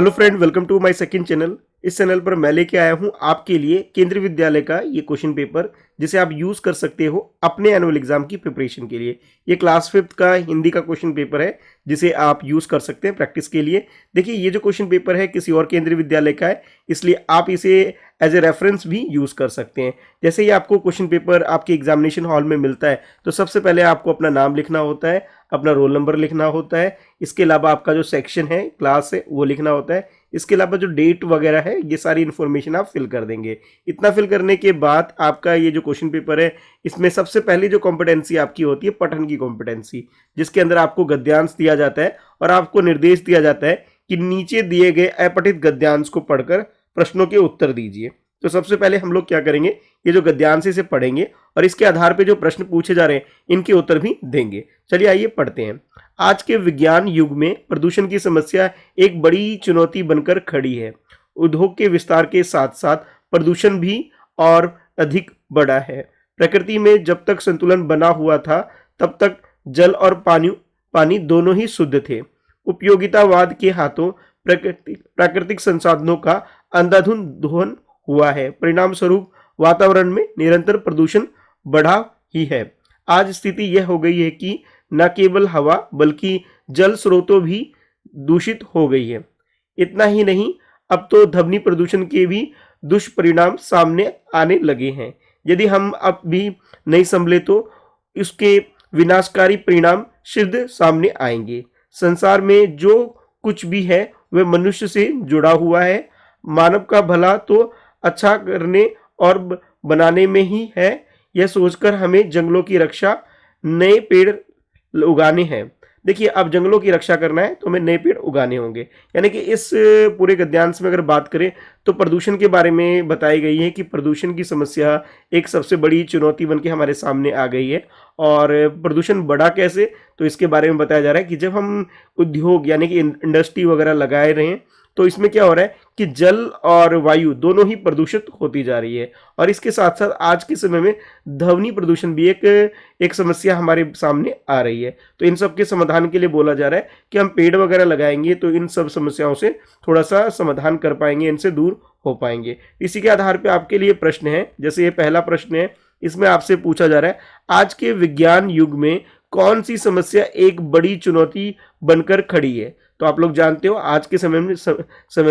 Hello friend, welcome to my second channel. इस channel पर मैं लेके आया हूं आपके लिए केंद्रीय विद्यालय का ये क्वेश्चन पेपर, जिसे आप यूज कर सकते हो अपने एनुअल एग्जाम की प्रिपरेशन के लिए। ये क्लास 5th का हिंदी का क्वेश्चन पेपर है, जिसे आप यूज कर सकते हैं प्रैक्टिस के लिए। देखिए, ये जो क्वेश्चन पेपर है किसी और केंद्रीय विद्यालय का है, इसलिए आप इसे एज ए रेफरेंस भी यूज कर सकते हैं। जैसे ही आपको क्वेश्चन पेपर आपके एग्जामिनेशन हॉल में मिलता है, तो सबसे पहले आपको अपना नाम लिखना होता है, अपना रोल नंबर लिखना होता है। इसके अलावा आपका जो सेक्शन है, क्लास है, वो लिखना होता है। इसके अलावा जो डेट वगैरह है, ये सारी इन्फॉर्मेशन आप फिल कर देंगे। इतना फिल करने के बाद आपका ये जो क्वेश्चन पेपर है, इसमें सबसे पहली जो कॉम्पिटेंसी आपकी होती है पठन की कॉम्पिटेंसी, जिसके अंदर आपको गद्यांश दिया जाता है और आपको निर्देश दिया जाता है कि नीचे दिए गए अपठित गद्यांश को पढ़कर प्रश्नों के उत्तर दीजिए। तो सबसे पहले हम लोग क्या करेंगे, ये जो गद्यांश इसे पढ़ेंगे और इसके आधार पे जो प्रश्न पूछे जा रहे हैं इनके उत्तर भी देंगे। चलिए आइए पढ़ते हैं। आज के विज्ञान युग में प्रदूषण की समस्या एक बड़ी चुनौती बनकर खड़ी है। उद्योग के विस्तार के साथ साथ प्रदूषण भी और अधिक बढ़ा है। प्रकृति में जब तक संतुलन बना हुआ था, तब तक जल और पानी दोनों ही शुद्ध थे। उपयोगितावाद के हाथों प्राकृतिक संसाधनों का अंधाधुंध दोहन हुआ है। परिणाम स्वरूप वातावरण में निरंतर प्रदूषण बढ़ा ही है। आज स्थिति यह हो गई है कि न केवल हवा बल्कि जल स्रोतों भी दूषित हो गई है। इतना ही नहीं, अब तो ध्वनि प्रदूषण के भी दुष्परिणाम सामने आने लगे हैं। यदि हम अब भी नहीं संभले तो इसके विनाशकारी परिणाम शीघ्र सामने आएंगे। संसार में जो कुछ भी है वह मनुष्य से जुड़ा हुआ है। मानव का भला तो अच्छा करने और बनाने में ही है। यह सोचकर हमें जंगलों की रक्षा, नए पेड़ उगाने हैं। देखिए, अब जंगलों की रक्षा करना है तो हमें नए पेड़ उगाने होंगे। यानी कि इस पूरे गद्यांश में अगर बात करें तो प्रदूषण के बारे में बताई गई है कि प्रदूषण की समस्या एक सबसे बड़ी चुनौती बनके हमारे सामने आ गई है। और प्रदूषण बढ़ा कैसे, तो इसके बारे में बताया जा रहा है कि जब हम उद्योग यानी कि इंडस्ट्री वगैरह लगाए रहे हैं, तो इसमें क्या हो रहा है कि जल और वायु दोनों ही प्रदूषित होती जा रही है। और इसके साथ साथ आज के समय में ध्वनि प्रदूषण भी एक समस्या हमारे सामने आ रही है। तो इन सब के समाधान के लिए बोला जा रहा है कि हम पेड़ वगैरह लगाएंगे तो इन सब समस्याओं से थोड़ा सा समाधान कर पाएंगे, इनसे दूर हो पाएंगे। इसी के आधार पे आपके लिए प्रश्न है। जैसे ये पहला प्रश्न है, इसमें आपसे पूछा जा रहा है, आज के विज्ञान युग में कौन सी समस्या एक बड़ी चुनौती बनकर खड़ी है। तो आप लोग जानते हो आज के समय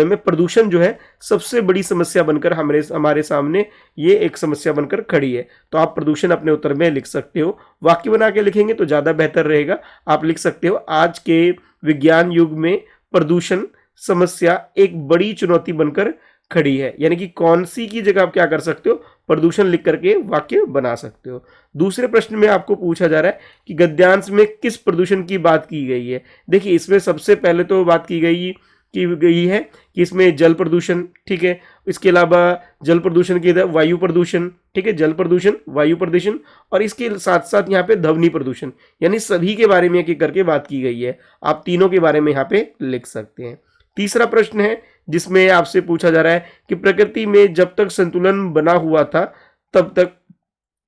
में प्रदूषण जो है सबसे बड़ी समस्या बनकर हमारे सामने ये एक समस्या बनकर खड़ी है। तो आप प्रदूषण अपने उत्तर में लिख सकते हो। वाक्य बना के लिखेंगे तो ज़्यादा बेहतर रहेगा। आप लिख सकते हो, आज के विज्ञान युग में प्रदूषण समस्या एक बड़ी चुनौती बनकर खड़ी है। यानी कि कौन सी की जगह आप क्या कर सकते हो, प्रदूषण लिख करके वाक्य बना सकते हो। दूसरे प्रश्न में आपको पूछा जा रहा है कि गद्यांश में किस प्रदूषण की बात की गई है। देखिए, इसमें सबसे पहले तो बात की गई है कि इसमें जल प्रदूषण, ठीक है। इसके अलावा जल प्रदूषण के इधर वायु प्रदूषण, ठीक है, जल प्रदूषण, वायु प्रदूषण, और इसके साथ साथ यहाँ पे ध्वनि प्रदूषण, यानी सभी के बारे में एक एक करके बात की गई है। आप तीनों के बारे में यहाँ पे लिख सकते हैं। तीसरा प्रश्न है जिसमें आपसे पूछा जा रहा है कि प्रकृति में जब तक संतुलन बना हुआ था, तब तक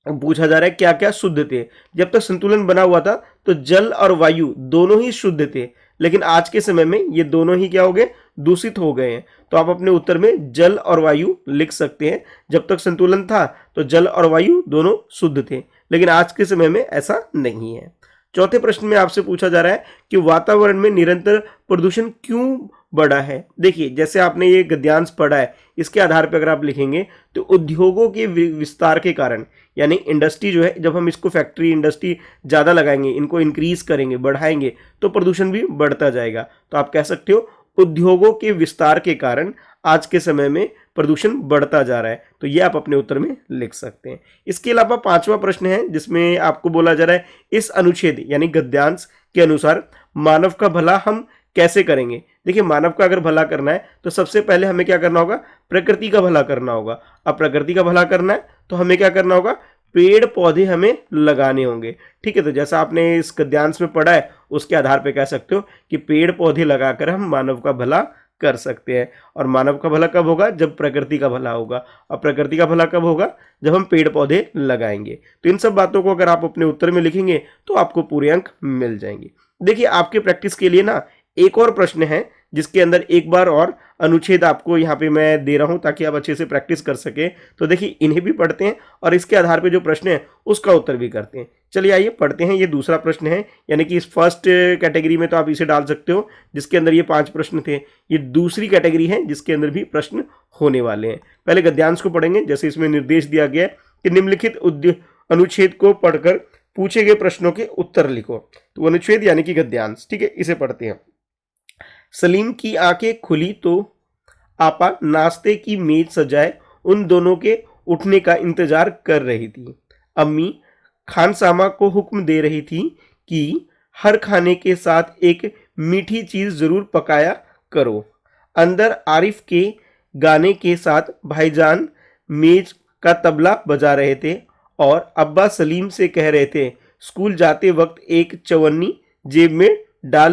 पूछा जा रहा है क्या क्या शुद्ध थे। जब तक संतुलन बना हुआ था तो जल और वायु दोनों ही शुद्ध थे, लेकिन आज के समय में ये दोनों ही क्या हो गए, दूषित हो गए हैं। तो आप अपने उत्तर में जल और वायु लिख सकते हैं। जब तक संतुलन था तो जल और वायु दोनों शुद्ध थे, लेकिन आज के समय में ऐसा नहीं है। चौथे प्रश्न में आपसे पूछा जा रहा है कि वातावरण में निरंतर प्रदूषण क्यों बढ़ा है। देखिए, जैसे आपने ये गद्यांश पढ़ा है, इसके आधार पर अगर आप लिखेंगे तो उद्योगों के विस्तार के कारण, यानी इंडस्ट्री जो है, जब हम इसको फैक्ट्री इंडस्ट्री ज़्यादा लगाएंगे, इनको इंक्रीज करेंगे, बढ़ाएंगे, तो प्रदूषण भी बढ़ता जाएगा। तो आप कह सकते हो उद्योगों के विस्तार के कारण आज के समय में प्रदूषण बढ़ता जा रहा है। तो ये आप अपने उत्तर में लिख सकते हैं। इसके अलावा पांचवा प्रश्न है जिसमें आपको बोला जा रहा है, इस अनुच्छेद यानी गद्यांश के अनुसार मानव का भला हम कैसे करेंगे। देखिए, मानव का अगर भला करना है तो सबसे पहले हमें क्या करना होगा, प्रकृति का भला करना होगा। अब प्रकृति का भला करना है तो हमें क्या करना होगा, पेड़ पौधे हमें लगाने होंगे, ठीक है। तो जैसा आपने इस गद्यांश में पढ़ा है, उसके आधार पे कह सकते हो कि पेड़ पौधे लगाकर हम मानव का भला कर सकते हैं। और मानव का भला कब होगा, जब प्रकृति का भला होगा। और प्रकृति का भला कब होगा, जब हम पेड़ पौधे लगाएंगे। तो इन सब बातों को अगर आप अपने उत्तर में लिखेंगे तो आपको पूरे अंक मिल जाएंगे। देखिए, आपके प्रैक्टिस के लिए ना एक और प्रश्न है जिसके अंदर एक बार और अनुच्छेद आपको यहाँ पे मैं दे रहा हूँ ताकि आप अच्छे से प्रैक्टिस कर सके। तो देखिए इन्हें भी पढ़ते हैं और इसके आधार पे जो प्रश्न है उसका उत्तर भी करते हैं। चलिए आइए पढ़ते हैं। ये दूसरा प्रश्न है, यानी कि इस फर्स्ट कैटेगरी में तो आप इसे डाल सकते हो जिसके अंदर ये 5 प्रश्न थे। ये दूसरी कैटेगरी है जिसके अंदर भी प्रश्न होने वाले हैं। पहले गद्यांश को पढ़ेंगे। जैसे इसमें निर्देश दिया गया है कि निम्नलिखित अनुच्छेद को पढ़कर पूछे गए प्रश्नों के उत्तर लिखो। तो अनुच्छेद यानी कि गद्यांश, ठीक है, इसे पढ़ते हैं। सलीम की आंखें खुली तो आपा नाश्ते की मेज सजाए उन दोनों के उठने का इंतजार कर रही थी। अम्मी खानसामा को हुक्म दे रही थी कि हर खाने के साथ एक मीठी चीज जरूर पकाया करो। अंदर आरिफ के गाने के साथ भाईजान मेज का तबला बजा रहे थे और अब्बा सलीम से कह रहे थे स्कूल जाते वक्त एक चवन्नी जेब में डाल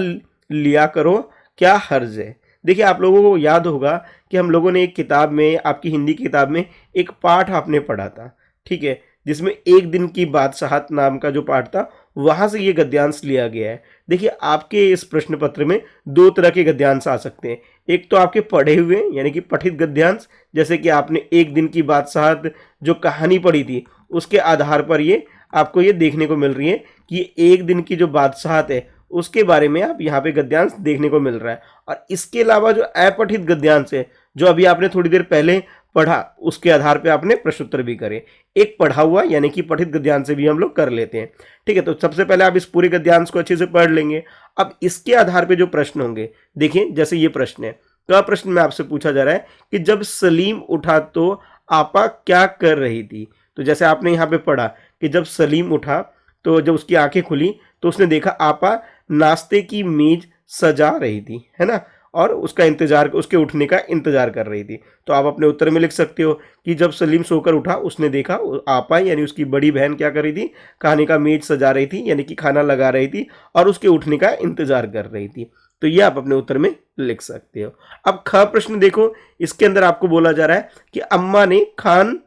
लिया करो, क्या हर्ज है। देखिए आप लोगों को याद होगा कि हम लोगों ने एक किताब में, आपकी हिंदी की किताब में एक पाठ आपने पढ़ा था, ठीक है, जिसमें एक दिन की बादशाहत नाम का जो पाठ था वहां से ये गद्यांश लिया गया है। देखिए आपके इस प्रश्न पत्र में 2 तरह के गद्यांश आ सकते हैं। एक तो आपके पढ़े हुए यानी कि पठित गद्यांश, जैसे कि आपने एक दिन की बादशाहत जो कहानी पढ़ी थी उसके आधार पर ये आपको ये देखने को मिल रही है कि एक दिन की जो बादशाहत है उसके बारे में आप यहाँ पे गद्यांश देखने को मिल रहा है। और इसके अलावा जो अपठित गद्यांश है जो अभी आपने थोड़ी देर पहले पढ़ा उसके आधार पे आपने प्रश्नोत्तर भी करे। एक पढ़ा हुआ यानी कि पठित गद्यांश से भी हम लोग कर लेते हैं, ठीक है। तो सबसे पहले आप इस पूरे गद्यांश को अच्छे से पढ़ लेंगे। अब इसके आधार पे जो प्रश्न होंगे, देखिए जैसे ये प्रश्न है, का प्रश्न में आपसे पूछा जा रहा है कि जब सलीम उठा तो आपा क्या कर रही थी। तो जैसे आपने यहाँ पे पढ़ा कि जब सलीम उठा तो जब उसकी आंखें खुली तो उसने देखा आपा नाश्ते की मेज सजा रही थी, है ना, और उसका इंतजार, उसके उठने का इंतजार कर रही थी। तो आप अपने उत्तर में लिख सकते हो कि जब सलीम सोकर उठा उसने देखा आपा यानी उसकी बड़ी बहन क्या कर रही थी, खाने का मेज सजा रही थी यानी कि खाना लगा रही थी और उसके उठने का इंतजार कर रही थी। तो ये आप अपने उत्तर में लिख सकते हो। अब ख प्रश्न देखो, इसके अंदर आपको बोला जा रहा है कि अम्मा ने खान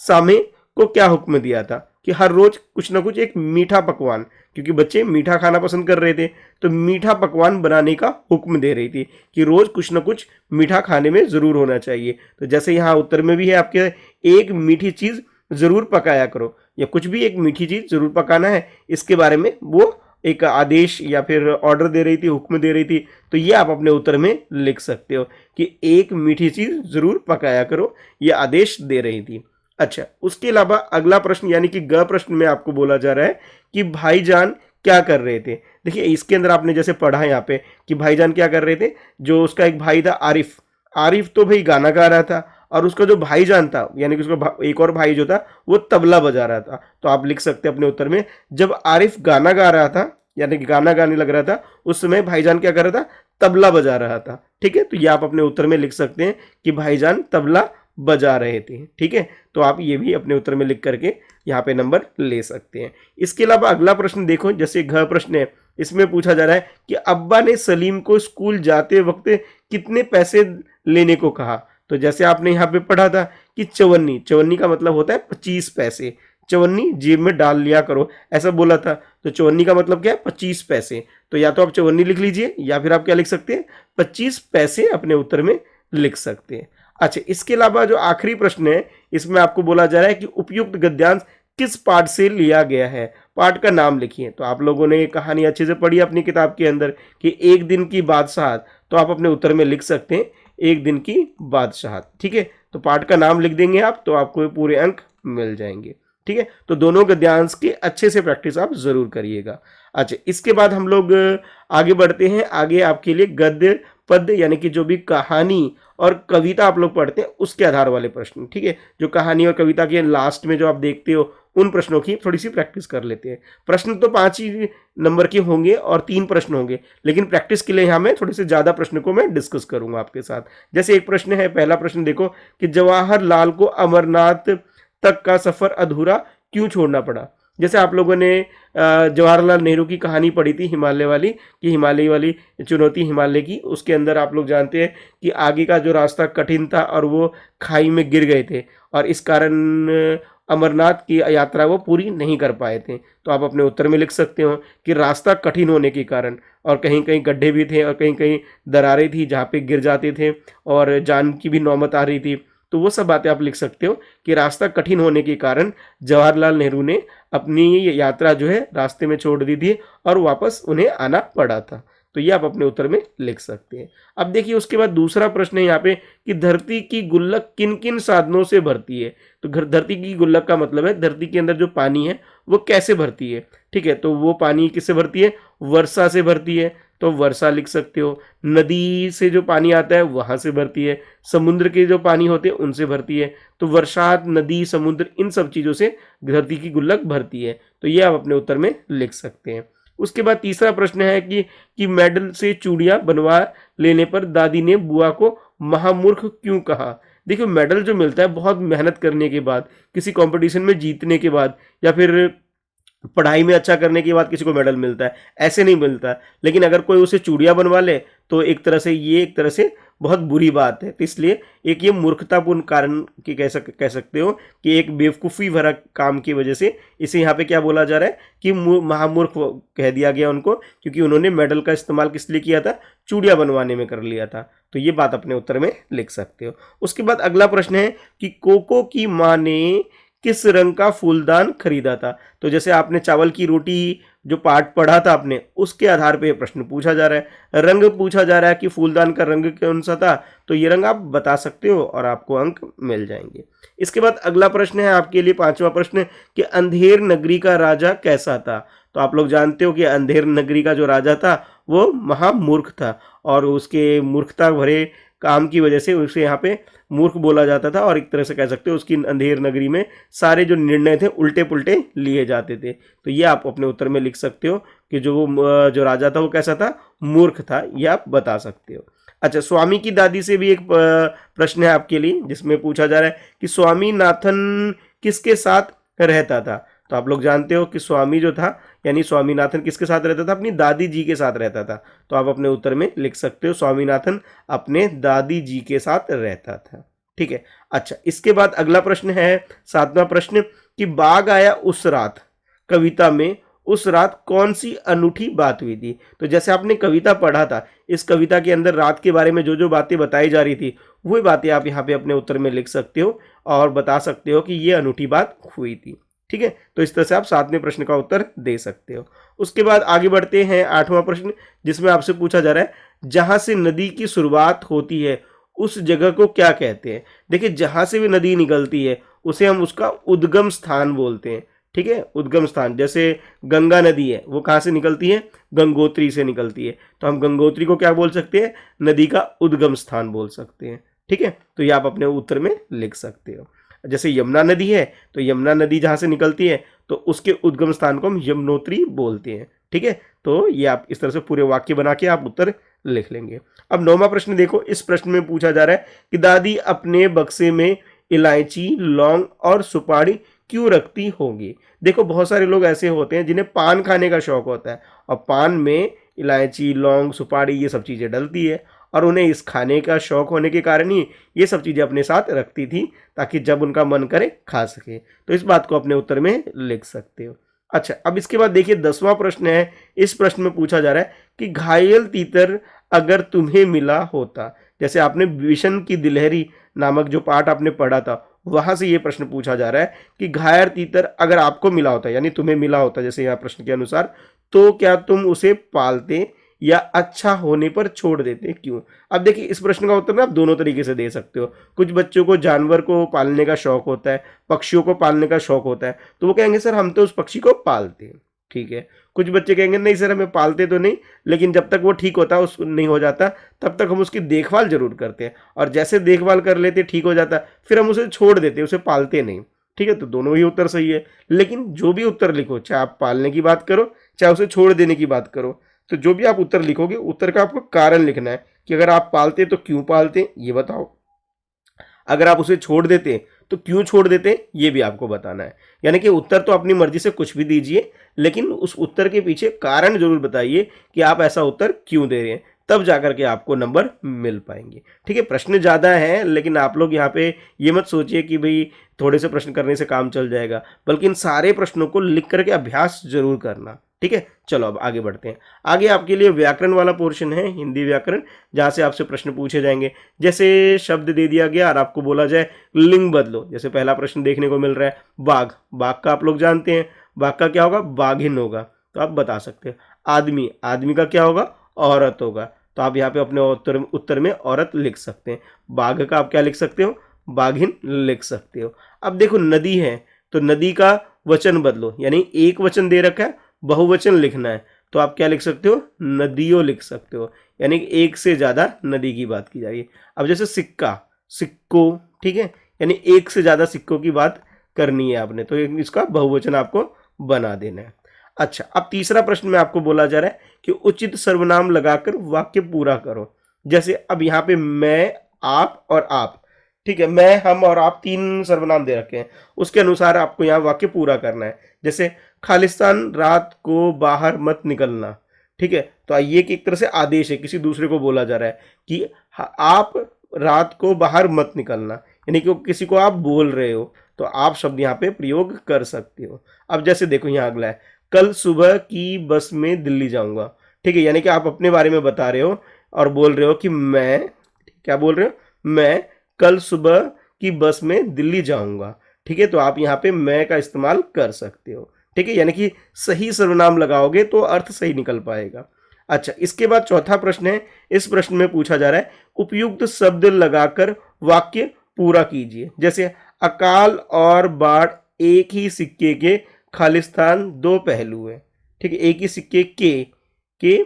सामे को क्या हुक्म दिया था कि हर रोज कुछ ना कुछ एक मीठा पकवान, क्योंकि बच्चे मीठा खाना पसंद कर रहे थे तो मीठा पकवान बनाने का हुक्म दे रही थी कि रोज कुछ ना कुछ मीठा खाने में जरूर होना चाहिए। तो जैसे यहाँ उत्तर में भी है आपके, एक मीठी चीज जरूर पकाया करो, या कुछ भी एक मीठी चीज जरूर पकाना है, इसके बारे में वो एक आदेश या फिर ऑर्डर दे रही थी, हुक्म दे रही थी। तो ये आप अपने उत्तर में लिख सकते हो कि एक मीठी चीज जरूर पकाया करो, ये आदेश दे रही थी। अच्छा, उसके अलावा अगला प्रश्न यानी कि ग प्रश्न में आपको बोला जा रहा है कि भाईजान क्या कर रहे थे। देखिए इसके अंदर आपने जैसे पढ़ा है यहाँ पे कि भाईजान क्या कर रहे थे, जो उसका एक भाई था आरिफ, आरिफ तो भाई गाना गा रहा था और उसका जो भाईजान था यानी कि उसका एक और भाई जो था वो तबला बजा रहा था। तो आप लिख सकते हैं अपने उत्तर में, जब आरिफ गाना गा रहा था यानी कि गाना गाने लग रहा था उस समय भाईजान क्या कर रहा था, तबला बजा रहा था, ठीक है। तो ये आप अपने उत्तर में लिख सकते हैं कि भाईजान तबला बजा रहे थे, ठीक है। तो आप ये भी अपने उत्तर में लिख करके यहाँ पे नंबर ले सकते हैं। इसके अलावा अगला प्रश्न देखो, जैसे घ प्रश्न है, इसमें पूछा जा रहा है कि अब्बा ने सलीम को स्कूल जाते वक्त कितने पैसे लेने को कहा। तो जैसे आपने यहाँ पे पढ़ा था कि चवन्नी, चवन्नी का मतलब होता है 25 पैसे, चवन्नी जेब में डाल लिया करो ऐसा बोला था। तो चवन्नी का मतलब क्या है, 25 पैसे। तो या तो आप चवन्नी लिख लीजिए या फिर आप क्या लिख सकते हैं, 25 पैसे अपने उत्तर में लिख सकते हैं। अच्छा, इसके अलावा जो आखिरी प्रश्न है इसमें आपको बोला जा रहा है कि उपयुक्त गद्यांश किस पाठ से लिया गया है, पाठ का नाम लिखिए। तो आप लोगों ने कहानी अच्छे से पढ़ी अपनी किताब के अंदर कि एक दिन की बादशाहत, तो आप अपने उत्तर में लिख सकते हैं एक दिन की बादशाहत, ठीक है। तो पाठ का नाम लिख देंगे आप तो आपको पूरे अंक मिल जाएंगे, ठीक है। तो दोनों गद्यांश की अच्छे से प्रैक्टिस आप जरूर करिएगा। अच्छा, इसके बाद हम लोग आगे बढ़ते हैं। आगे आपके लिए गद्य पद्य यानी कि जो भी कहानी और कविता आप लोग पढ़ते हैं उसके आधार वाले प्रश्न, ठीक है। जो कहानी और कविता के लास्ट में जो आप देखते हो उन प्रश्नों की थोड़ी सी प्रैक्टिस कर लेते हैं। प्रश्न तो 5 ही नंबर के होंगे और 3 प्रश्न होंगे, लेकिन प्रैक्टिस के लिए यहाँ मैं थोड़े से ज़्यादा प्रश्न को मैं डिस्कस करूंगा आपके साथ। जैसे एक प्रश्न है, पहला प्रश्न देखो कि जवाहरलाल को अमरनाथ तक का सफ़र अधूरा क्यों छोड़ना पड़ा। जैसे आप लोगों ने जवाहरलाल नेहरू की कहानी पढ़ी थी हिमालय वाली, कि हिमालय वाली चुनौती हिमालय की, उसके अंदर आप लोग जानते हैं कि आगे का जो रास्ता कठिन था और वो खाई में गिर गए थे और इस कारण अमरनाथ की यात्रा वो पूरी नहीं कर पाए थे। तो आप अपने उत्तर में लिख सकते हो कि रास्ता कठिन होने के कारण, और कहीं कहीं गड्ढे भी थे और कहीं कहीं दरारें थी जहाँ पे गिर जाते थे और जान की भी नौबत आ रही थी। तो वो सब बातें आप लिख सकते हो कि रास्ता कठिन होने के कारण जवाहरलाल नेहरू ने अपनी ये यात्रा जो है रास्ते में छोड़ दी थी और वापस उन्हें आना पड़ा था। तो ये आप अपने उत्तर में लिख सकते हैं। अब देखिए उसके बाद दूसरा प्रश्न है यहाँ पे कि धरती की गुल्लक किन किन साधनों से भरती है। तो धरती की गुल्लक का मतलब है धरती के अंदर जो पानी है वो कैसे भरती है। ठीक है, तो वो पानी किससे भरती है, वर्षा से भरती है, तो वर्षा लिख सकते हो। नदी से जो पानी आता है वहां से भरती है। समुद्र के जो पानी होते हैं उनसे भरती है। तो वर्षात, नदी, समुद्र, इन सब चीजों से धरती की गुल्लक भरती है। तो ये आप अपने उत्तर में लिख सकते हैं। उसके बाद तीसरा प्रश्न है कि मेडल से चूड़ियां बनवा लेने पर दादी ने बुआ को महामूर्ख क्यों कहा। देखिए मेडल जो मिलता है बहुत मेहनत करने के बाद, किसी कंपटीशन में जीतने के बाद, या फिर पढ़ाई में अच्छा करने के बाद किसी को मेडल मिलता है, ऐसे नहीं मिलता। लेकिन अगर कोई उसे चूड़ियां बनवा ले तो एक तरह से ये एक तरह से बहुत बुरी बात है। तो इसलिए एक ये मूर्खतापूर्ण कारण की कह सकते हो कि एक बेवकूफ़ी भरा काम की वजह से इसे यहाँ पे क्या बोला जा रहा है कि महामूर्ख कह दिया गया उनको, क्योंकि उन्होंने मेडल का इस्तेमाल किस लिए किया था, चूड़ियां बनवाने में कर लिया था। तो ये बात अपने उत्तर में लिख सकते हो। उसके बाद अगला प्रश्न है कि कोको की माँ ने किस रंग का फूलदान खरीदा था। तो जैसे आपने चावल की रोटी जो पाठ पढ़ा था आपने, उसके आधार पे ये प्रश्न पूछा जा रहा है। रंग पूछा जा रहा है कि फूलदान का रंग कौन सा था, तो ये रंग आप बता सकते हो और आपको अंक मिल जाएंगे। इसके बाद अगला प्रश्न है आपके लिए पांचवा प्रश्न कि अंधेर नगरी का राजा कैसा था। तो आप लोग जानते हो कि अंधेर नगरी का जो राजा था वो महामूर्ख था, और उसके मूर्खता भरे काम की वजह से उसे यहाँ पे मूर्ख बोला जाता था, और एक तरह से कह सकते हो उसकी अंधेर नगरी में सारे जो निर्णय थे उल्टे पुल्टे लिए जाते थे। तो ये आप अपने उत्तर में लिख सकते हो कि जो राजा था वो कैसा था, मूर्ख था, ये आप बता सकते हो। अच्छा, स्वामी की दादी से भी एक प्रश्न है आपके लिए जिसमें पूछा जा रहा है कि स्वामीनाथन किसके साथ रहता था। तो आप लोग जानते हो कि स्वामी जो था यानी स्वामीनाथन किसके साथ रहता था, अपनी दादी जी के साथ रहता था। तो आप अपने उत्तर में लिख सकते हो स्वामीनाथन अपने दादी जी के साथ रहता था। ठीक है। अच्छा, इसके बाद अगला प्रश्न है सातवां प्रश्न कि बाघ आया उस रात कविता में उस रात कौन सी अनूठी बात हुई थी। तो जैसे आपने कविता पढ़ा था, इस कविता के अंदर रात के बारे में जो जो बातें बताई जा रही थी वही बातें आप यहाँ पे अपने उत्तर में लिख सकते हो और बता सकते हो कि ये अनूठी बात हुई थी। ठीक है, तो इस तरह से आप सातवें प्रश्न का उत्तर दे सकते हो। उसके बाद आगे बढ़ते हैं आठवां प्रश्न जिसमें आपसे पूछा जा रहा है जहां से नदी की शुरुआत होती है उस जगह को क्या कहते हैं। देखिए जहां से भी नदी निकलती है उसे हम उसका उद्गम स्थान बोलते हैं। ठीक है, उद्गम स्थान, जैसे गंगा नदी है वो कहाँ से निकलती है, गंगोत्री से निकलती है, तो हम गंगोत्री को क्या बोल सकते हैं, नदी का उद्गम स्थान बोल सकते हैं। ठीक है, तो ये आप अपने उत्तर में लिख सकते हो। जैसे यमुना नदी है तो यमुना नदी जहाँ से निकलती है तो उसके उद्गम स्थान को हम यमुनोत्री बोलते हैं। ठीक है, तो ये आप इस तरह से पूरे वाक्य बना के आप उत्तर लिख लेंगे। अब नौवां प्रश्न देखो, इस प्रश्न में पूछा जा रहा है कि दादी अपने बक्से में इलायची, लौंग और सुपारी क्यों रखती होंगी। देखो बहुत सारे लोग ऐसे होते हैं जिन्हें पान खाने का शौक होता है और पान में इलायची, लौंग, सुपारी ये सब चीज़ें डलती है, और उन्हें इस खाने का शौक होने के कारण ही ये सब चीज़ें अपने साथ रखती थी ताकि जब उनका मन करे खा सके। तो इस बात को अपने उत्तर में लिख सकते हो। अच्छा, अब इसके बाद देखिए 10वां प्रश्न है। इस प्रश्न में पूछा जा रहा है कि घायल तीतर अगर तुम्हें मिला होता। जैसे आपने विशन की दिलहरी नामक जो पाठ आपने पढ़ा था वहां से ये प्रश्न पूछा जा रहा है कि घायल तीतर अगर आपको मिला होता यानी तुम्हें मिला होता जैसे यहाँ प्रश्न के अनुसार, तो क्या तुम उसे पालते या अच्छा होने पर छोड़ देते, क्यों। अब देखिए इस प्रश्न का उत्तर ना आप दोनों तरीके से दे सकते हो। कुछ बच्चों को जानवर को पालने का शौक होता है, पक्षियों को पालने का शौक होता है, तो वो कहेंगे सर हम तो उस पक्षी को पालते हैं। ठीक है, कुछ बच्चे कहेंगे नहीं सर हमें पालते तो नहीं, लेकिन जब तक वो ठीक होता उस नहीं हो जाता तब तक हम उसकी देखभाल जरूर करते हैं, और जैसे देखभाल कर लेते ठीक हो जाता फिर हम उसे छोड़ देते, उसे पालते नहीं। ठीक है, तो दोनों ही उत्तर सही है। लेकिन जो भी उत्तर लिखो, चाहे आप पालने की बात करो चाहे उसे छोड़ देने की बात करो, तो जो भी आप उत्तर लिखोगे उत्तर का आपको कारण लिखना है कि अगर आप पालते तो क्यों पालते ये बताओ, अगर आप उसे छोड़ देते तो क्यों छोड़ देते ये भी आपको बताना है। यानी कि उत्तर तो अपनी मर्जी से कुछ भी दीजिए, लेकिन उस उत्तर के पीछे कारण जरूर बताइए कि आप ऐसा उत्तर क्यों दे रहे हैं, तब जाकर के आपको नंबर मिल पाएंगे। ठीक है, प्रश्न ज़्यादा हैं, लेकिन आप लोग यहाँ पे ये मत सोचिए कि भाई थोड़े से प्रश्न करने से काम चल जाएगा, बल्कि इन सारे प्रश्नों को लिख करके अभ्यास जरूर करना। ठीक है, चलो अब आगे बढ़ते हैं। आगे आपके लिए व्याकरण वाला पोर्शन है, हिंदी व्याकरण, जहाँ से आपसे प्रश्न पूछे जाएंगे। जैसे शब्द दे दिया गया और आपको बोला जाए लिंग बदलो। जैसे पहला प्रश्न देखने को मिल रहा है बाघ, बाघ का आप लोग जानते हैं, बाघ का क्या होगा, बाघिन होगा, तो आप बता सकते हो। आदमी, आदमी का क्या होगा, औरत होगा, तो आप यहाँ पे अपने उत्तर में औरत लिख सकते हैं। बाघ का आप क्या लिख सकते हो, बाघिन लिख सकते हो। अब देखो नदी है, तो नदी का वचन बदलो, यानी एक वचन दे रखा है, बहुवचन लिखना है, तो आप क्या लिख सकते हो, नदियों लिख सकते हो, यानी एक से ज्यादा नदी की बात की जा रही है। अब जैसे सिक्का, सिक्को, ठीक है, यानी एक से ज्यादा सिक्कों की बात करनी है आपने, तो इसका बहुवचन आपको बना देना है। अच्छा, अब तीसरा प्रश्न में आपको बोला जा रहा है कि उचित सर्वनाम लगाकर वाक्य पूरा करो। जैसे अब यहाँ पे मैं, आप और आप, ठीक है, मैं, हम और आप, तीन सर्वनाम दे रखे हैं, उसके अनुसार आपको यहाँ वाक्य पूरा करना है। जैसे खालिस्तान रात को बाहर मत निकलना, ठीक है, तो ये एक तरह से आदेश है, किसी दूसरे को बोला जा रहा है कि आप रात को बाहर मत निकलना, यानी कि किसी को आप बोल रहे हो, तो आप शब्द यहाँ पे प्रयोग कर सकते हो। अब जैसे देखो यहाँ अगला है, कल सुबह की बस में दिल्ली जाऊंगा, ठीक है, यानी कि आप अपने बारे में बता रहे हो और बोल रहे हो कि मैं, क्या बोल रहे हो, मैं कल सुबह की बस में दिल्ली जाऊंगा, ठीक है, तो आप यहाँ पे मैं का इस्तेमाल कर सकते हो। ठीक है, यानी कि सही सर्वनाम लगाओगे तो अर्थ सही निकल पाएगा। अच्छा, इसके बाद चौथा प्रश्न है, इस प्रश्न में पूछा जा रहा है उपयुक्त शब्द लगाकर वाक्य पूरा कीजिए। जैसे अकाल और बाढ़ एक ही सिक्के के खालिस्तान दो पहलू है, ठीक है, एक ही सिक्के के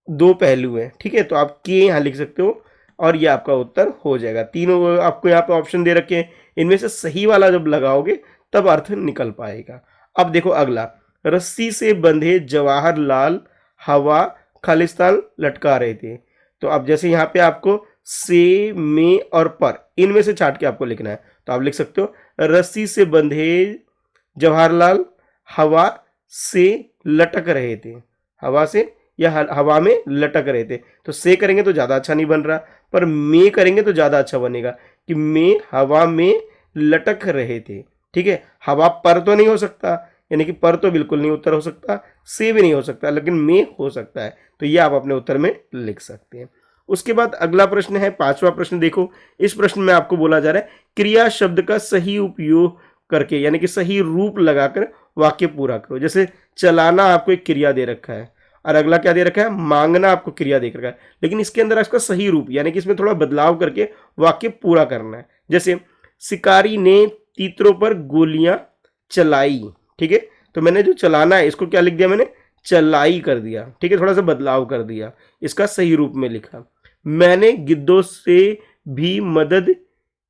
दो पहलू है, ठीक है, तो आप के यहाँ लिख सकते हो और ये आपका उत्तर हो जाएगा। तीनों आपको यहाँ पे ऑप्शन दे रखे हैं, इनमें से सही वाला जब लगाओगे तब अर्थ निकल पाएगा। अब देखो अगला, रस्सी से बंधे जवाहरलाल हवा खालिस्तान लटका रहे थे, तो अब जैसे यहाँ पे आपको से, में और पर, इनमें से छाट के आपको लिखना है, तो आप लिख सकते हो रस्सी से बंधे जवाहरलाल हवा से लटक रहे थे, हवा से या हवा में लटक रहे थे, तो से करेंगे तो ज़्यादा अच्छा नहीं बन रहा, पर में करेंगे तो ज़्यादा अच्छा बनेगा कि में हवा में लटक रहे थे। ठीक है, हवा पर तो नहीं हो सकता, यानी कि पर तो बिल्कुल नहीं उत्तर हो सकता, से भी नहीं हो सकता, लेकिन में हो सकता है, तो ये आप अपने उत्तर में लिख सकते हैं। उसके बाद अगला प्रश्न है, पांचवा प्रश्न देखो, इस प्रश्न में आपको बोला जा रहा है क्रिया शब्द का सही उपयोग करके, यानी कि सही रूप लगाकर वाक्य पूरा करो। जैसे चलाना आपको एक क्रिया दे रखा है और अगला क्या दे रखा है, मांगना आपको क्रिया दे रखा है, लेकिन इसके अंदर इसका सही रूप, यानी कि इसमें थोड़ा बदलाव करके वाक्य पूरा करना है। जैसे शिकारी ने तीतरों पर गोलियां चलाई, ठीक है, तो मैंने जो चलाना है इसको क्या लिख दिया, मैंने चलाई कर दिया, ठीक है, थोड़ा सा बदलाव कर दिया, इसका सही रूप में लिखा। मैंने गिद्धों से भी मदद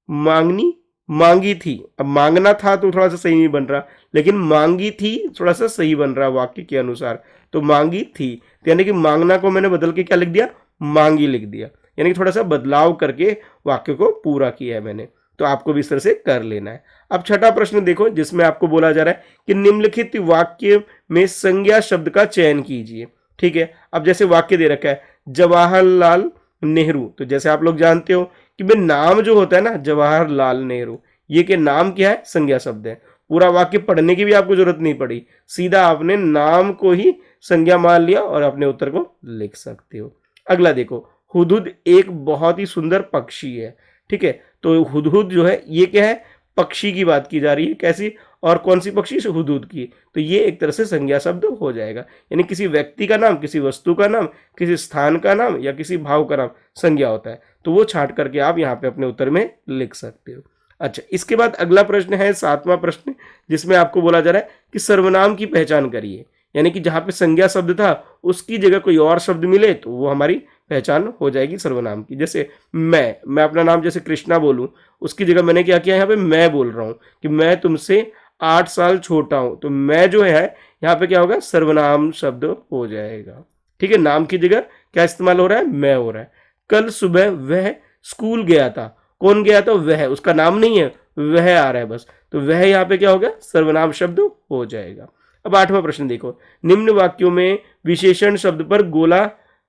मांगी थी, अब मांगना था तो थोड़ा सा सही नहीं बन रहा, लेकिन मांगी थी थोड़ा सा सही बन रहा वाक्य के अनुसार, तो मांगी थी, तो यानी कि मांगना को मैंने बदल के क्या लिख दिया, मांगी लिख दिया, यानी कि थोड़ा सा बदलाव करके वाक्य को पूरा किया है मैंने, तो आपको भी इस तरह से कर लेना है। अब छठा प्रश्न देखो, जिसमें आपको बोला जा रहा है कि निम्नलिखित वाक्य में संज्ञा शब्द का चयन कीजिए। ठीक है, अब जैसे वाक्य दे रखा है जवाहरलाल नेहरू, तो जैसे आप लोग जानते हो कि भाई नाम जो होता है ना जवाहरलाल नेहरू, ये के नाम क्या है, संज्ञा शब्द है, पूरा वाक्य पढ़ने की भी आपको जरूरत नहीं पड़ी, सीधा आपने नाम को ही संज्ञा मान लिया और अपने उत्तर को लिख सकते हो। अगला देखो, हुदहुद एक बहुत ही सुंदर पक्षी है, ठीक है, तो हुदहुद जो है ये क्या है, पक्षी की बात की जा रही है, कैसी और कौन सी पक्षी, हुदहुद की, तो ये एक तरह से संज्ञा शब्द हो जाएगा, यानी किसी व्यक्ति का नाम, किसी वस्तु का नाम, किसी स्थान का नाम या किसी भाव का नाम संज्ञा होता है, तो वो छांट करके आप यहाँ पे अपने उत्तर में लिख सकते हो। अच्छा, इसके बाद अगला प्रश्न है सातवां प्रश्न, जिसमें आपको बोला जा रहा है कि सर्वनाम की पहचान करिए, यानी कि जहाँ पे संज्ञा शब्द था उसकी जगह कोई और शब्द मिले तो वो हमारी पहचान हो जाएगी सर्वनाम की। जैसे मैं अपना नाम जैसे कृष्णा बोलूं, उसकी जगह मैंने क्या किया, यहाँ पे मैं बोल रहा हूँ कि मैं तुमसे 8 साल छोटा हूं, तो मैं जो है यहाँ पे क्या होगा, सर्वनाम शब्द हो जाएगा। ठीक है, नाम की जगह क्या इस्तेमाल हो रहा है, मैं हो रहा है। कल सुबह वह स्कूल गया था, कौन गया था, वह, उसका नाम नहीं है, वह आ रहा है बस, तो वह यहाँ पे क्या हो गया, सर्वनाम शब्द हो जाएगा। अब आठवां प्रश्न देखो, निम्न वाक्यों में विशेषण शब्द पर गोला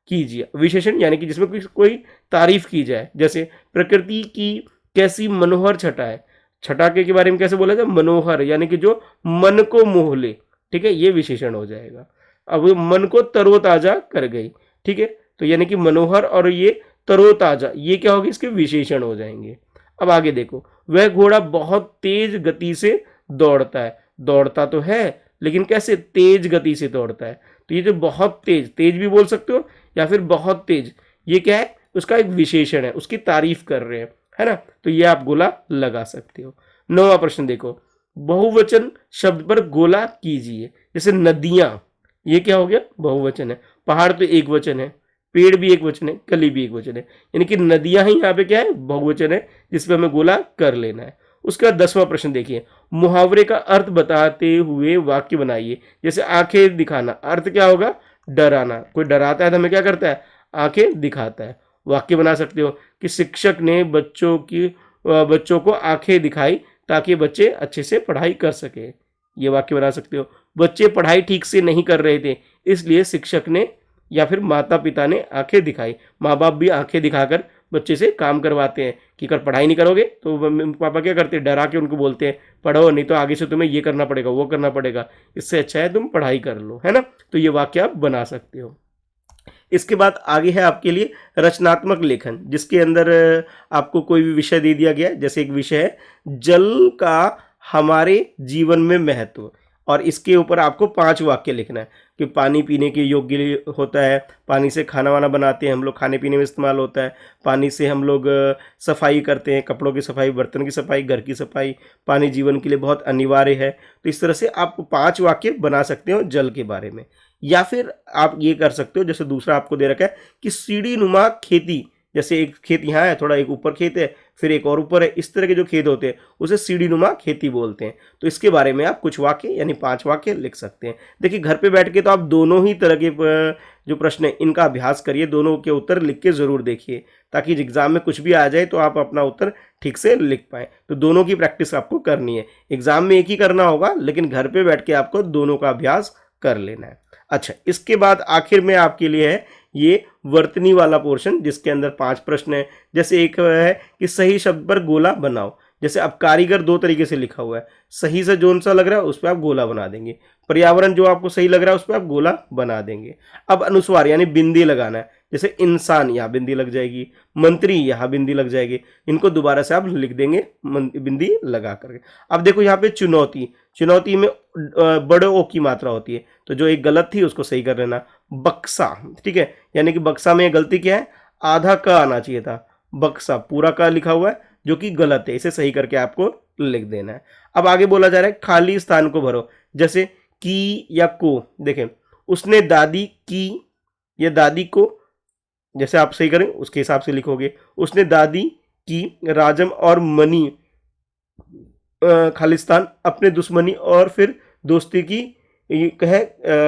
कीजिए। विशेषण यानी कि जिसमें कोई तारीफ की जाए, जैसे प्रकृति की कैसी मनोहर छटा है। छटा के बारे में कैसे बोला जाए? मनोहर, यानी कि जो मन को मोह ले, ठीक है, ये विशेषण हो जाएगा। अब मन को तरोताजा कर गई, ठीक है, तो यानी कि मनोहर और ये तरोताजा, ये क्या होगी? इसके विशेषण हो जाएंगे। अब आगे देखो, वह घोड़ा बहुत तेज गति से दौड़ता है। दौड़ता तो है, लेकिन कैसे? तेज गति से दौड़ता है। तो ये जो बहुत तेज, तेज भी बोल सकते हो या फिर बहुत तेज, ये क्या है? उसका एक विशेषण है, उसकी तारीफ कर रहे हैं, है ना, तो ये आप गोला लगा सकते हो। 9वां प्रश्न देखो, बहुवचन शब्द पर गोला कीजिए। जैसे नदियां, ये क्या हो गया? बहुवचन है। पहाड़ तो एक वचन है, पेड़ भी एक वचन है, कली भी एक वचन है, यानी कि नदियां ही यहाँ पे क्या है? बहुवचन है, जिसपे हमें गोला कर लेना है। उसका 10वां प्रश्न देखिए, मुहावरे का अर्थ बताते हुए वाक्य बनाइए। जैसे आंखें दिखाना, अर्थ क्या होगा? डराना। कोई डराता है तो हमें क्या करता है? आंखें दिखाता है। वाक्य बना सकते हो कि शिक्षक ने बच्चों को आंखें दिखाई ताकि बच्चे अच्छे से पढ़ाई कर सके। ये वाक्य बना सकते हो। बच्चे पढ़ाई ठीक से नहीं कर रहे थे, इसलिए शिक्षक ने या फिर माता पिता ने आंखें दिखाई। माँ बाप भी आंखें दिखाकर बच्चे से काम करवाते हैं कि अगर पढ़ाई नहीं करोगे तो पापा क्या करते हैं? डरा के उनको बोलते हैं पढ़ो, नहीं तो आगे से तुम्हें ये करना पड़ेगा, वो करना पड़ेगा, इससे अच्छा है तुम पढ़ाई कर लो, है ना। तो ये वाक्य आप बना सकते हो। इसके बाद आगे है आपके लिए रचनात्मक लेखन, जिसके अंदर आपको कोई भी विषय दे दिया गया है। जैसे एक विषय है जल का हमारे जीवन में महत्व, और इसके ऊपर आपको 5 वाक्य लिखना है कि पानी पीने के योग्य होता है, पानी से खाना वाना बनाते हैं हम लोग, खाने पीने में इस्तेमाल होता है, पानी से हम लोग सफाई करते हैं, कपड़ों की सफाई, बर्तन की सफाई, घर की सफाई, पानी जीवन के लिए बहुत अनिवार्य है। तो इस तरह से आप 5 वाक्य बना सकते हो जल के बारे में। या फिर आप ये कर सकते हो, जैसे दूसरा आपको दे रखा है कि सीढ़ी नुमा खेती, जैसे एक खेत यहाँ है, थोड़ा एक ऊपर खेत है, फिर एक और ऊपर है, इस तरह के जो खेत होते हैं उसे सीढ़ी नुमा खेती बोलते हैं। तो इसके बारे में आप कुछ वाक्य यानी 5 वाक्य लिख सकते हैं। देखिए घर पे बैठ के तो आप दोनों ही तरह के जो प्रश्न है इनका अभ्यास करिए, दोनों के उत्तर लिख के ज़रूर देखिए, ताकि एग्जाम में कुछ भी आ जाए तो आप अपना उत्तर ठीक से लिख पाएँ। तो दोनों की प्रैक्टिस आपको करनी है। एग्जाम में एक ही करना होगा, लेकिन घर पर बैठ के आपको दोनों का अभ्यास कर लेना है। अच्छा, इसके बाद आखिर में आपके लिए है ये वर्तनी वाला पोर्शन, जिसके अंदर 5 प्रश्न है। जैसे एक है कि सही शब्द पर गोला बनाओ। जैसे अब कारीगर 2 तरीके से लिखा हुआ है, सही से जोन सा लग रहा है उस पर आप गोला बना देंगे, पर्यावरण जो आपको सही लग रहा है उस पर आप गोला बना देंगे। अब अनुस्वार यानी बिंदी लगाना है, जैसे इंसान यहाँ बिंदी लग जाएगी, मंत्री यहाँ बिंदी लग जाएगी, इनको दोबारा से आप लिख देंगे बिंदी लगा करके। अब देखो यहाँ पे चुनौती, चुनौती में बड़े ओ की मात्रा होती है, तो जो एक गलत थी उसको सही कर लेना। बक्सा, ठीक है, यानी कि बक्सा में गलती क्या है? आधा का आना चाहिए था, बक्सा पूरा का लिखा हुआ है जो कि गलत है, इसे सही करके आपको लिख देना है। अब आगे बोला जा रहा है खाली स्थान को भरो। जैसे की या को, देखें उसने दादी की या दादी को, जैसे आप सही करें उसके हिसाब से लिखोगे। उसने दादी की राजम और मनी खालिस्तान अपने दुश्मनी और फिर दोस्ती की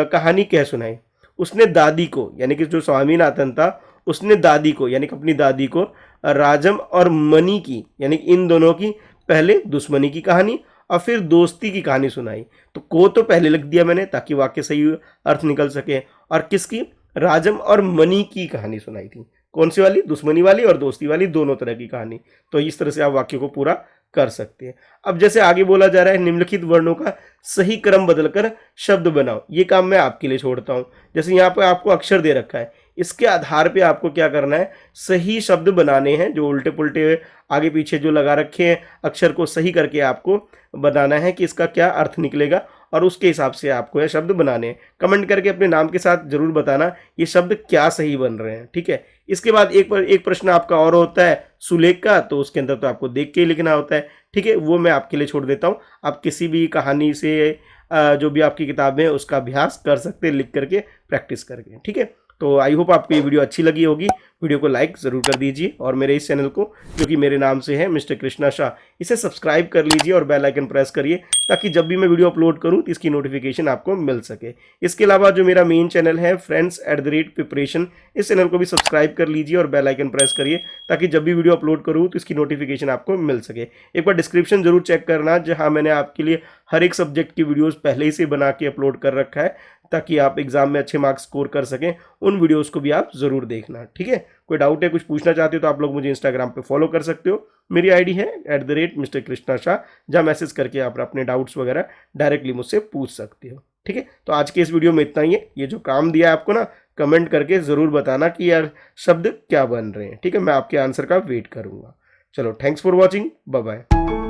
कहानी कह सुनाई। उसने दादी को, यानी कि जो स्वामीनाथन था, उसने दादी को यानी कि अपनी दादी को राजम और मनी की, यानी कि इन दोनों की पहले दुश्मनी की कहानी और फिर दोस्ती की कहानी सुनाई। तो को तो पहले लिख दिया मैंने ताकि वाक्य सही अर्थ निकल सके। और किसकी? राजम और मनी की कहानी सुनाई थी। कौन सी वाली? दुश्मनी वाली और दोस्ती वाली, दोनों तरह की कहानी। तो इस तरह से आप वाक्य को पूरा कर सकते हैं। अब जैसे आगे बोला जा रहा है निम्नलिखित वर्णों का सही क्रम बदलकर शब्द बनाओ, ये काम मैं आपके लिए छोड़ता हूं। जैसे यहाँ पे आपको अक्षर दे रखा है, इसके आधार पे आपको क्या करना है? सही शब्द बनाने हैं, जो उल्टे पुल्टे आगे पीछे जो लगा रखे हैं अक्षर को सही करके आपको बनाना है कि इसका क्या अर्थ निकलेगा, और उसके हिसाब से आपको यह शब्द बनाने हैं। कमेंट करके अपने नाम के साथ जरूर बताना ये शब्द क्या सही बन रहे हैं, ठीक है। इसके बाद एक प्रश्न आपका और होता है सुलेख का, तो उसके अंदर तो आपको देख के ही लिखना होता है, ठीक है, वो मैं आपके लिए छोड़ देता हूँ। आप किसी भी कहानी से जो भी आपकी किताब है उसका अभ्यास कर सकते हैं लिख करके, प्रैक्टिस करके, ठीक है। तो आई होप आपको ये वीडियो अच्छी लगी होगी। वीडियो को लाइक ज़रूर कर दीजिए और मेरे इस चैनल को, जो कि मेरे नाम से है मिस्टर कृष्णा शाह, इसे सब्सक्राइब कर लीजिए और बेल आइकन प्रेस करिए, ताकि जब भी मैं वीडियो अपलोड करूं तो इसकी नोटिफिकेशन आपको मिल सके। इसके अलावा जो मेरा मेन चैनल है friends@preparation, इस चैनल को भी सब्सक्राइब कर लीजिए और बेल आइकन प्रेस करिए, ताकि जब भी वीडियो अपलोड करूँ तो इसकी नोटिफिकेशन आपको मिल सके। एक बार डिस्क्रिप्शन जरूर चेक करना, जहाँ मैंने आपके लिए हर एक सब्जेक्ट की वीडियोज़ पहले ही से बना के अपलोड कर रखा है, ताकि आप एग्जाम में अच्छे मार्क्स स्कोर कर सकें। उन वीडियोस को भी आप जरूर देखना, ठीक है। कोई डाउट है, कुछ पूछना चाहते हो तो आप लोग मुझे इंस्टाग्राम पे फॉलो कर सकते हो। मेरी आईडी है @Mr. कृष्णा शाह, जहाँ मैसेज करके आप अपने डाउट्स वगैरह डायरेक्टली मुझसे पूछ सकते हो, ठीक है। तो आज के इस वीडियो में इतना ही है। ये जो काम दिया है आपको ना, कमेंट करके ज़रूर बताना कि यार शब्द क्या बन रहे हैं, ठीक है। मैं आपके आंसर का वेट करूंगा। चलो, thanks for watching, bye bye.